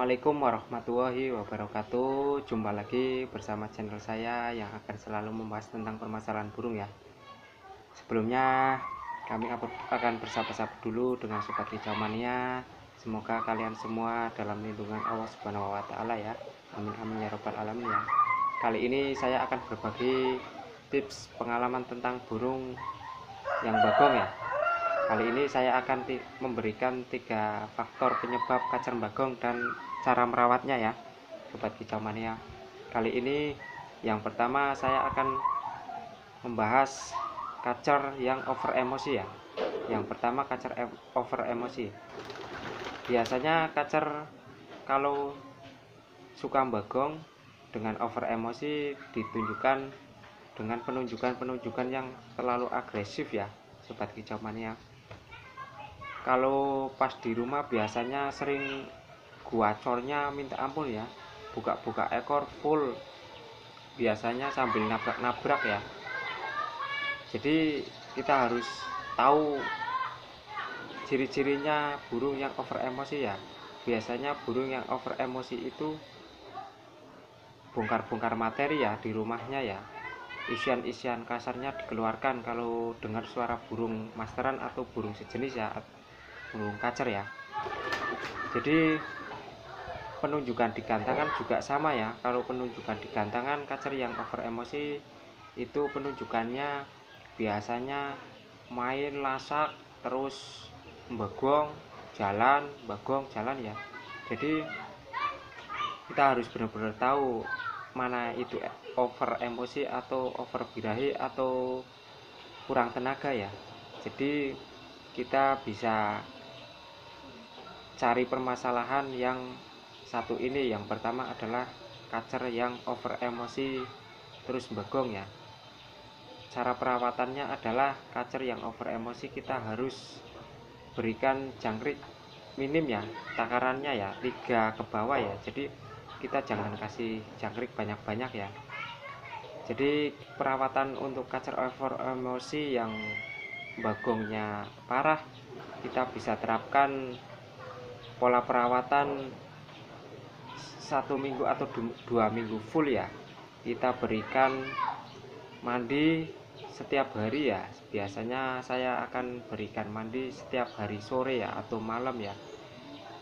Assalamualaikum warahmatullahi wabarakatuh. Jumpa lagi bersama channel saya yang akan selalu membahas tentang permasalahan burung ya. Sebelumnya kami akan bersapa-sapa dulu dengan Sobat Kicau Mania. Semoga kalian semua dalam lindungan Allah Subhanahu wa taala ya. Amin amin ya rabbal alamin ya. Kali ini saya akan berbagi tips pengalaman tentang burung yang bagong ya. Kali ini saya akan memberikan 3 faktor penyebab kacer bagong dan cara merawatnya ya, Sobat Kicau Mania. Kali ini yang pertama saya akan membahas kacer yang over emosi ya. Yang pertama kacer over emosi. Biasanya kacer kalau suka bagong dengan over emosi ditunjukkan dengan penunjukan yang terlalu agresif ya, Sobat Kicau Mania. Kalau pas di rumah biasanya sering guacornya minta ampun ya, buka-buka ekor full, biasanya sambil nabrak-nabrak ya. Jadi kita harus tahu ciri-cirinya burung yang over emosi ya. Biasanya burung yang over emosi itu bongkar-bongkar materi ya di rumahnya ya. Isian-isian kasarnya dikeluarkan kalau dengar suara burung masteran atau burung sejenis ya, burung kacer ya. Jadi penunjukan di gantangan juga sama ya. Kalau penunjukan di gantangan kacer yang over emosi itu penunjukannya biasanya main lasak terus bagong jalan ya. Jadi kita harus benar-benar tahu mana itu over emosi atau over birahi atau kurang tenaga ya. Jadi kita bisa cari permasalahan yang satu ini. Yang pertama adalah kacer yang over emosi terus bagong ya. Cara perawatannya adalah kacer yang over emosi kita harus berikan jangkrik minim ya, takarannya ya 3 ke bawah ya. Jadi kita jangan kasih jangkrik banyak-banyak ya. Jadi perawatan untuk kacer over emosi yang bagongnya parah, kita bisa terapkan pola perawatan 1 minggu atau 2 minggu full ya. Kita berikan mandi setiap hari ya. Biasanya saya akan berikan mandi setiap hari sore ya atau malam ya.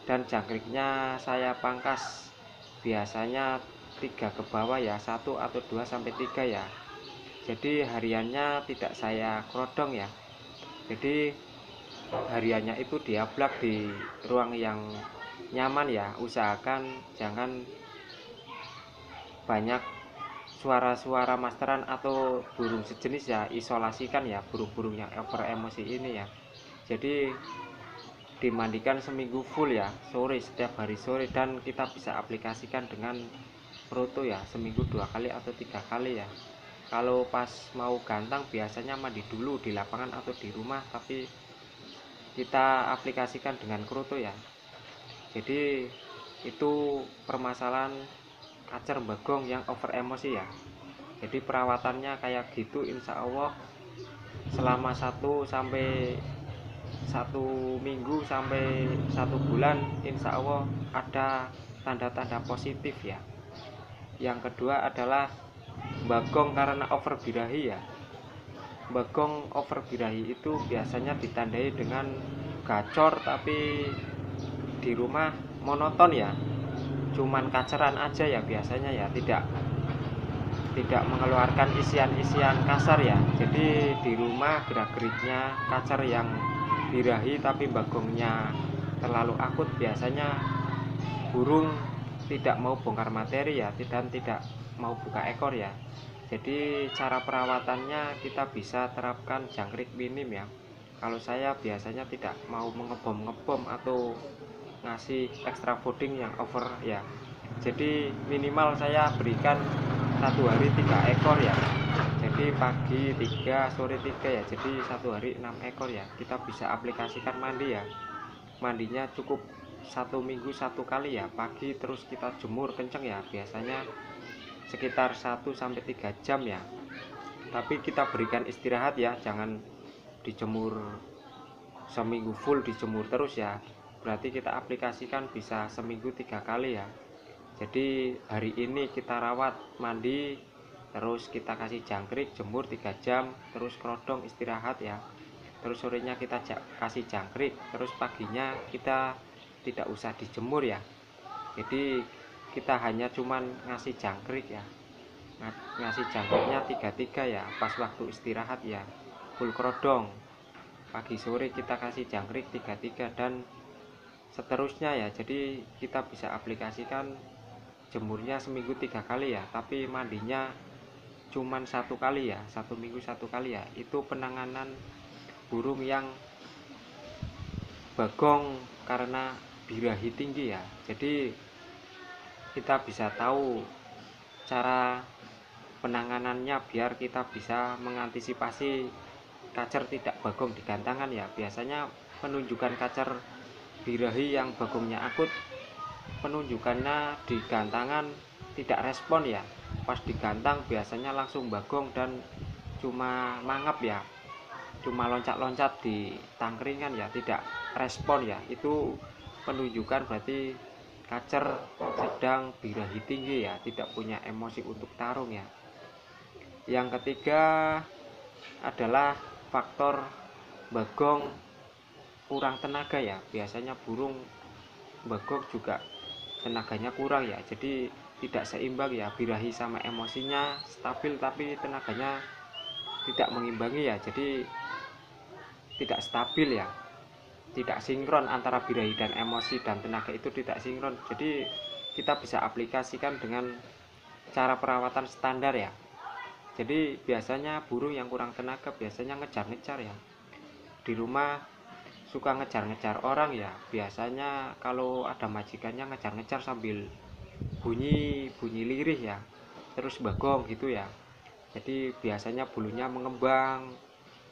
Dan jangkriknya saya pangkas biasanya 3 ke bawah ya, 1 atau 2 sampai 3 ya. Jadi hariannya tidak saya kerodong ya. Jadi hariannya itu diablak di ruang yang nyaman ya. Usahakan jangan banyak suara-suara masteran atau burung sejenis ya. Isolasikan ya burung-burung yang over emosi ini ya. Jadi dimandikan seminggu full ya, sore, setiap hari sore. Dan kita bisa aplikasikan dengan proto ya, seminggu 2 kali atau 3 kali ya. Kalau pas mau gantang biasanya mandi dulu di lapangan atau di rumah, tapi kita aplikasikan dengan kroto ya. Jadi itu permasalahan kacer bagong yang over emosi ya. Jadi perawatannya kayak gitu, insya Allah selama 1 minggu sampai 1 bulan insya Allah ada tanda-tanda positif ya. Yang kedua adalah bagong karena over birahi ya. Bagong over birahi itu biasanya ditandai dengan gacor tapi di rumah monoton ya, cuman kaceran aja ya biasanya ya, tidak mengeluarkan isian-isian kasar ya. Jadi di rumah gerak-geriknya kacer yang birahi tapi bagongnya terlalu akut, biasanya burung tidak mau bongkar materi ya, dan tidak mau buka ekor ya. Jadi cara perawatannya kita bisa terapkan jangkrik minim ya. Kalau saya biasanya tidak mau ngebom atau ngasih extra fooding yang over ya. Jadi minimal saya berikan 1 hari 3 ekor ya. Jadi pagi 3, sore 3 ya. Jadi 1 hari 6 ekor ya. Kita bisa aplikasikan mandi ya. Mandinya cukup 1 minggu 1 kali ya. Pagi terus kita jemur kenceng ya. Biasanya sekitar 1 sampai 3 jam ya. Tapi kita berikan istirahat ya, jangan dijemur seminggu full dijemur terus ya. berarti kita aplikasikan bisa seminggu 3 kali ya. Jadi hari ini kita rawat, mandi, terus kita kasih jangkrik, jemur 3 jam, terus kerodong istirahat ya. Terus sorenya kita kasih jangkrik, terus paginya kita tidak usah dijemur ya. Jadi kita hanya cuman ngasih jangkrik ya, ngasih jangkriknya 3-3 ya, pas waktu istirahat ya, full kerodong. Pagi sore kita kasih jangkrik 3-3 dan seterusnya ya. Jadi kita bisa aplikasikan jemurnya seminggu 3 kali ya, tapi mandinya cuman 1 kali ya, 1 minggu 1 kali ya. Itu penanganan burung yang bagong karena birahi tinggi ya. Jadi kita bisa tahu cara penanganannya biar kita bisa mengantisipasi kacer tidak bagong di gantangan ya. Biasanya penunjukan kacer birahi yang bagongnya akut, penunjukannya di gantangan tidak respon ya. Pas digantang biasanya langsung bagong dan cuma mangap ya, cuma loncat-loncat di tangkringan ya, tidak respon ya. Itu penunjukan berarti kacer sedang birahi tinggi ya, tidak punya emosi untuk tarung ya. Yang ketiga adalah faktor bagong kurang tenaga ya. Biasanya burung bagong juga tenaganya kurang ya, jadi tidak seimbang ya, birahi sama emosinya stabil tapi tenaganya tidak mengimbangi ya, jadi tidak stabil ya, tidak sinkron antara birahi dan emosi dan tenaga itu tidak sinkron. Jadi kita bisa aplikasikan dengan cara perawatan standar ya. Jadi biasanya burung yang kurang tenaga biasanya ngejar-ngejar ya, di rumah suka ngejar-ngejar orang ya. Biasanya kalau ada majikannya ngejar-ngejar sambil bunyi lirih ya, terus bagong gitu ya. Jadi biasanya bulunya mengembang,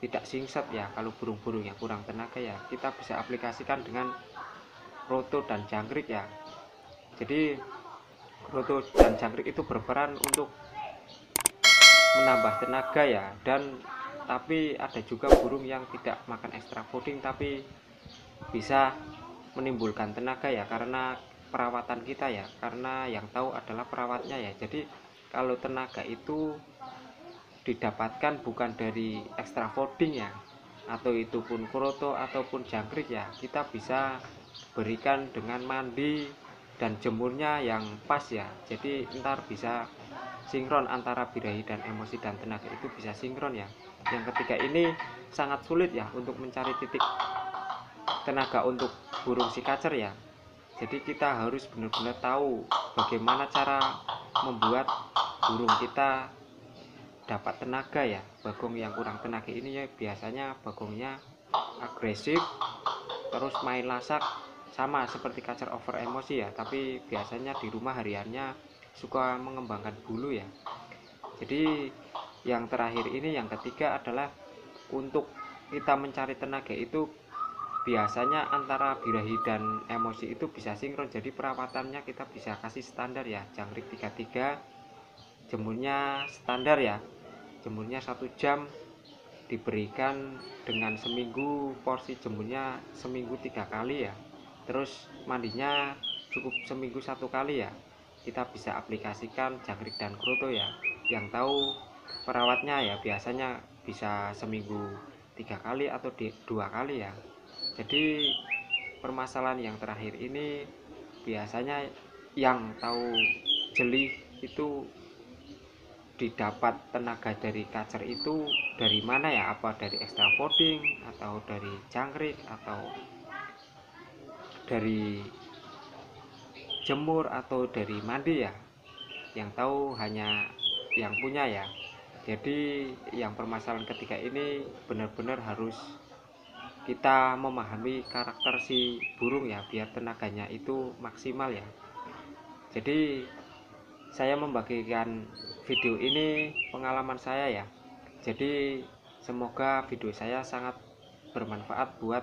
tidak singset ya. Kalau burung-burung yang kurang tenaga ya, kita bisa aplikasikan dengan roto dan jangkrik ya. Jadi roto dan jangkrik itu berperan untuk menambah tenaga ya. Dan tapi ada juga burung yang tidak makan extra fooding tapi bisa menimbulkan tenaga ya, karena perawatan kita ya, karena yang tahu adalah perawatnya ya. Jadi kalau tenaga itu didapatkan bukan dari extra fooding ya, atau itu pun kroto ataupun jangkrik ya, kita bisa berikan dengan mandi dan jemurnya yang pas ya. Jadi ntar bisa sinkron antara birahi dan emosi dan tenaga itu bisa sinkron ya. Yang ketiga ini sangat sulit ya untuk mencari titik tenaga untuk burung si kacer ya. Jadi kita harus benar-benar tahu bagaimana cara membuat burung kita dapat tenaga ya. Bagong yang kurang tenaga ini ya biasanya bagongnya agresif, terus main lasak, sama seperti kacer over emosi ya, tapi biasanya di rumah hariannya suka mengembangkan bulu ya. Jadi yang terakhir ini, yang ketiga adalah untuk kita mencari tenaga itu biasanya antara birahi dan emosi itu bisa sinkron. Jadi perawatannya kita bisa kasih standar ya, jangkrik 3-3, jemurnya standar ya, jemurnya 1 jam, diberikan dengan seminggu porsi jemurnya seminggu 3 kali ya. Terus mandinya cukup seminggu 1 kali ya. Kita bisa aplikasikan jangkrik dan kroto ya. Yang tahu perawatnya ya biasanya bisa seminggu 3 kali atau 2 kali ya. Jadi permasalahan yang terakhir ini biasanya yang tahu jeli itu didapat tenaga dari kacer itu dari mana ya, apa dari extra fooding atau dari jangkrik atau dari jemur atau dari mandi ya, yang tahu hanya yang punya ya. Jadi yang permasalahan ketiga ini benar-benar harus kita memahami karakter si burung ya, biar tenaganya itu maksimal ya. Jadi saya membagikan video ini pengalaman saya ya. Jadi semoga video saya sangat bermanfaat buat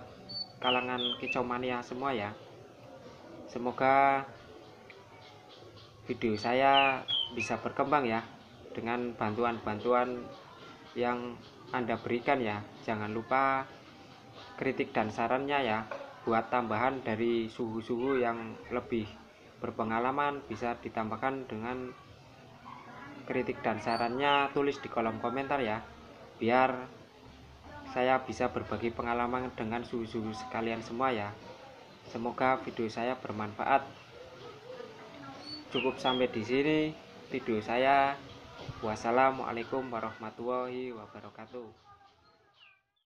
kalangan kicau mania semua ya. Semoga video saya bisa berkembang ya dengan bantuan-bantuan yang Anda berikan ya. Jangan lupa kritik dan sarannya ya. buat tambahan dari suhu-suhu yang lebih berpengalaman, bisa ditambahkan dengan kritik dan sarannya, tulis di kolom komentar ya, biar saya bisa berbagi pengalaman dengan suhu-suhu sekalian semua ya. Semoga video saya bermanfaat. Cukup sampai di sini video saya. Wassalamualaikum warahmatullahi wabarakatuh.